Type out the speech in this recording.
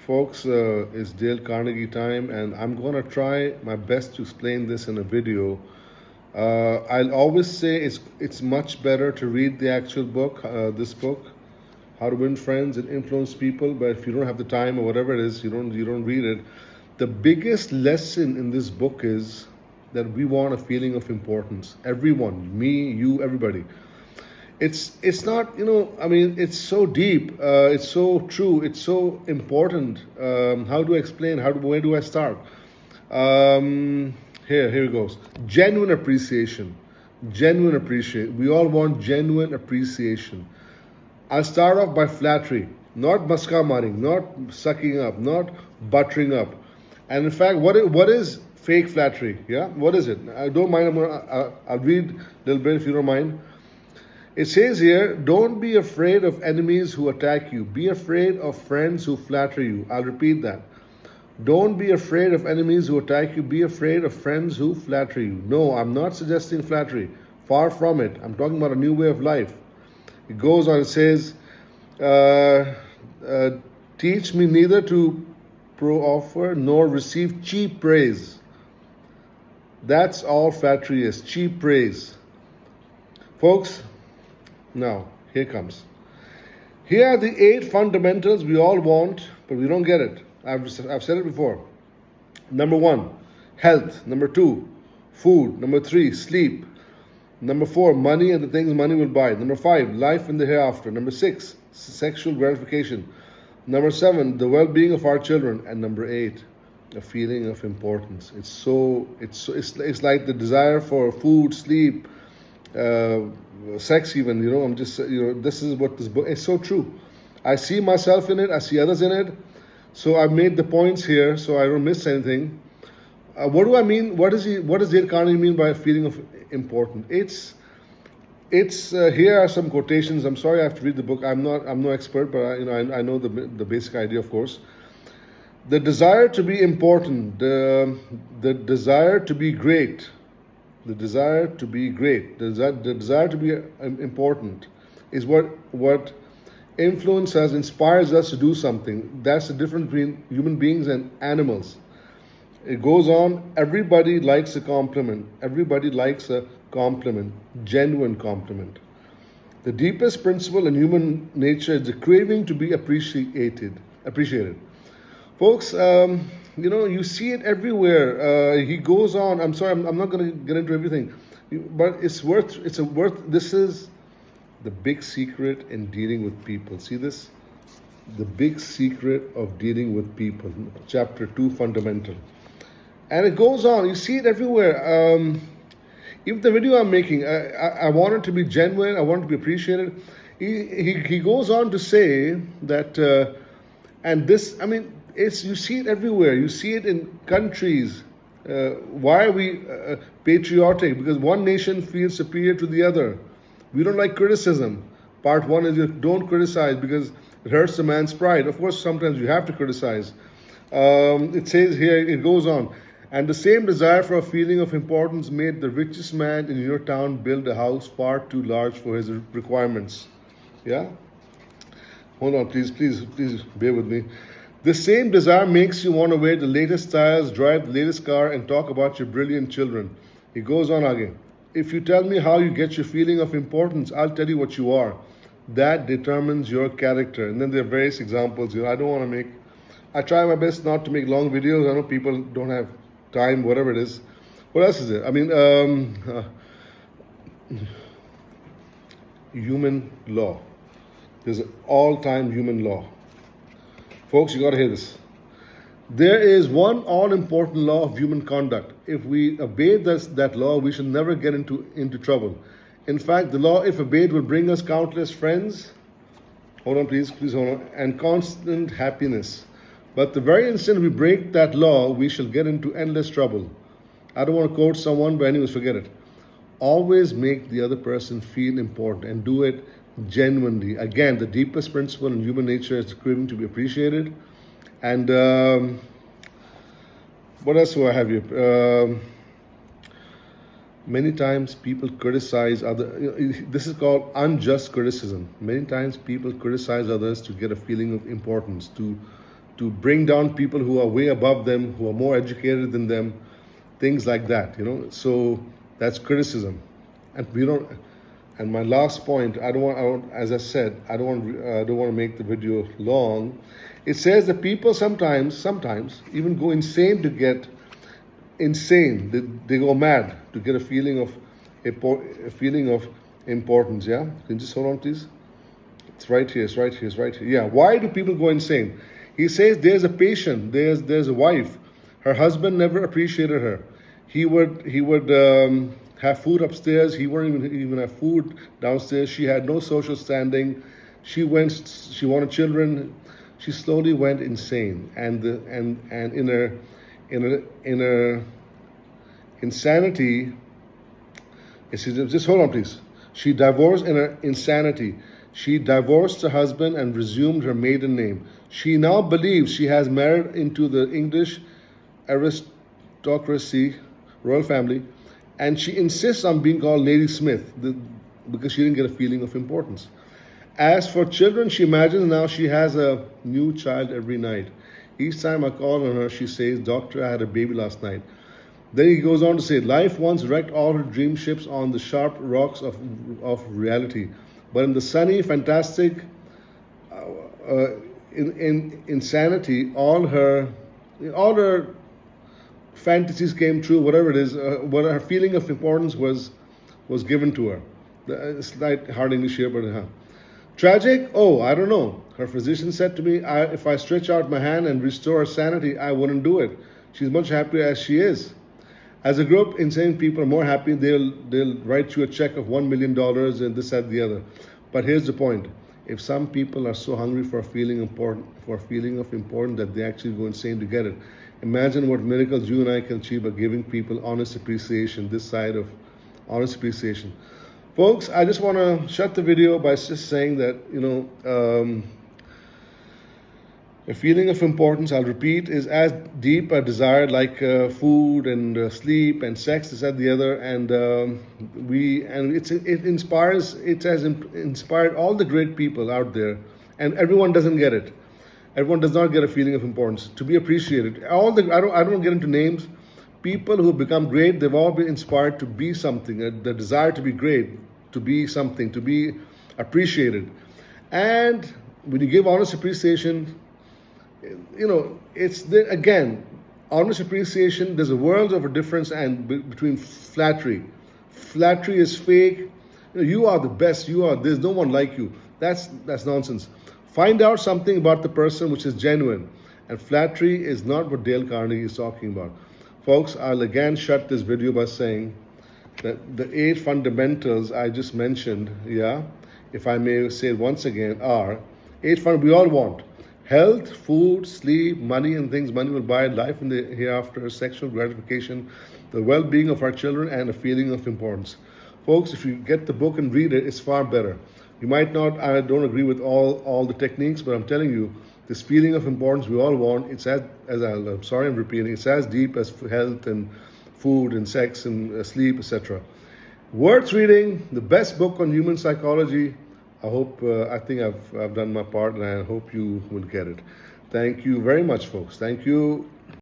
Folks, it's Dale Carnegie time, and I'm going to try my best to explain this in a video. I'll always say it's much better to read the actual book, this book, How to Win Friends and Influence People. But if you don't have the time or whatever it is, you don't read it. The biggest lesson in this book is that we want a feeling of importance. Everyone, me, you, everybody. It's not, it's so deep, it's so true, it's so important. How do I explain? Where do I start? Here it goes. Genuine appreciation. Genuine appreciation. We all want genuine appreciation. I'll start off by flattery, not maska maring, not sucking up, not buttering up. And in fact, what is fake flattery? Yeah, what is it? I don't mind. I'll read a little bit if you don't mind. It says here, don't be afraid of enemies who attack you. Be afraid of friends who flatter you. I'll repeat that. Don't be afraid of enemies who attack you. Be afraid of friends who flatter you. No, I'm not suggesting flattery. Far from it. I'm talking about a new way of life. It goes on, it says, teach me neither to proffer nor receive cheap praise. That's all flattery is, cheap praise. Folks, now, here comes. Here are the 8 fundamentals we all want, but we don't get it. I've said it before. Number 1, health. Number 2, food. Number 3, sleep. Number 4, money and the things money will buy. Number 5, life in the hereafter. Number 6, sexual gratification. Number 7, the well-being of our children. And number 8, a feeling of importance. It's like the desire for food, sleep, sex even, I'm just, this is what this book, it's so true. I see myself in it, I see others in it, so I've made the points here so I don't miss anything. What do I mean? What does Dale Carnegie mean by a feeling of importance? It's here are some quotations. I'm sorry I have to read the book. I'm no expert, but I know the basic idea, of course. The desire to be important, the desire to be great, the desire to be great, the desire to be important is what influences us, inspires us to do something. That's the difference between human beings and animals. It goes on, everybody likes a compliment. Everybody likes a compliment, genuine compliment. The deepest principle in human nature is the craving to be appreciated. Folks, you see it everywhere. He goes on. I'm sorry, I'm not going to get into everything, but this is the big secret in dealing with people. See this? The big secret of dealing with people. Chapter 2, fundamental. And it goes on. You see it everywhere. Even the video I'm making, I want it to be genuine. I want it to be appreciated. He goes on to say that, and this, you see it everywhere. You see it in countries. Why are we patriotic? Because one nation feels superior to the other. We don't like criticism. Part 1 is you don't criticize because it hurts the man's pride. Of course, sometimes you have to criticize. It says here, it goes on. And the same desire for a feeling of importance made the richest man in your town build a house far too large for his requirements. Yeah? Hold on, please bear with me. The same desire makes you want to wear the latest styles, drive the latest car, and talk about your brilliant children. He goes on again. If you tell me how you get your feeling of importance, I'll tell you what you are. That determines your character. And then there are various examples. I try my best not to make long videos. I know people don't have time, whatever it is. What else is there? Human law. There's an all-time human law. Folks, you got to hear this. There is one all-important law of human conduct. If we obey that law, we shall never get into trouble. In fact, the law, if obeyed, will bring us countless friends. Hold on, please hold on. And constant happiness. But the very instant we break that law, we shall get into endless trouble. I don't want to quote someone, but anyways, forget it. Always make the other person feel important and do it genuinely. Again, the deepest principle in human nature is the craving to be appreciated. And what else do I have here? Many times people criticize others. This is called unjust criticism. Many times people criticize others to get a feeling of importance, to to bring down people who are way above them, who are more educated than them, things like that, you know. So that's criticism. And we don't. And my last point, as I said, I don't want to make the video long. It says that people sometimes even go insane to get insane. They go mad to get a feeling of importance. Yeah, can you just hold on, please? It's right here. It's right here. It's right here. Yeah. Why do people go insane? He says there's a patient. There's a wife. Her husband never appreciated her. He would have food upstairs. He wouldn't even have food downstairs. She had no social standing. She wanted children. She slowly went insane, and in her insanity. Just hold on, please. She divorced in her insanity. She divorced her husband and resumed her maiden name. She now believes she has married into the English aristocracy, royal family, and she insists on being called Lady Smith because she didn't get a feeling of importance. As for children, she imagines now she has a new child every night. Each time I call on her, she says, "Doctor, I had a baby last night." Then he goes on to say, life once wrecked all her dream ships on the sharp rocks of reality. But in the sunny, fantastic insanity, all her fantasies came true, whatever it is, what her feeling of importance was given to her. Slight hard English here, but tragic? Oh, I don't know. Her physician said to me, if I stretch out my hand and restore her sanity, I wouldn't do it. She's much happier as she is. As a group, insane people are more happy. They'll write you a check of $1 million and this, that, the other. But here's the point: if some people are so hungry for a feeling of importance that they actually go insane to get it, imagine what miracles you and I can achieve by giving people honest appreciation. This side of honest appreciation, folks. I just want to shut the video by just saying that a feeling of importance, I'll repeat, is as deep a desire like food and sleep and sex, this, that, the other, and it inspires. It has inspired all the great people out there, and everyone doesn't get it. Everyone does not get a feeling of importance, to be appreciated. I don't get into names. People who have become great, they've all been inspired to be something. The desire to be great, to be something, to be appreciated, and when you give honest appreciation, it's again, honest appreciation. There's a world of a difference between flattery. Flattery is fake. You are the best. There's no one like you. That's nonsense. Find out something about the person which is genuine. And flattery is not what Dale Carnegie is talking about. Folks, I'll again shut this video by saying that the 8 fundamentals I just mentioned, if I may say it once again, are 8 we all want. Health, food, sleep, money and things money will buy, life in the hereafter, sexual gratification, the well-being of our children, and a feeling of importance. Folks, if you get the book and read it, it's far better. You might not, I don't agree with all the techniques, but I'm telling you, this feeling of importance we all want, it's I'm sorry I'm repeating, it's as deep as health and food and sex and sleep, etc. Worth reading, the best book on human psychology. I think I've done my part, and I hope you will get it. Thank you very much, folks. Thank you.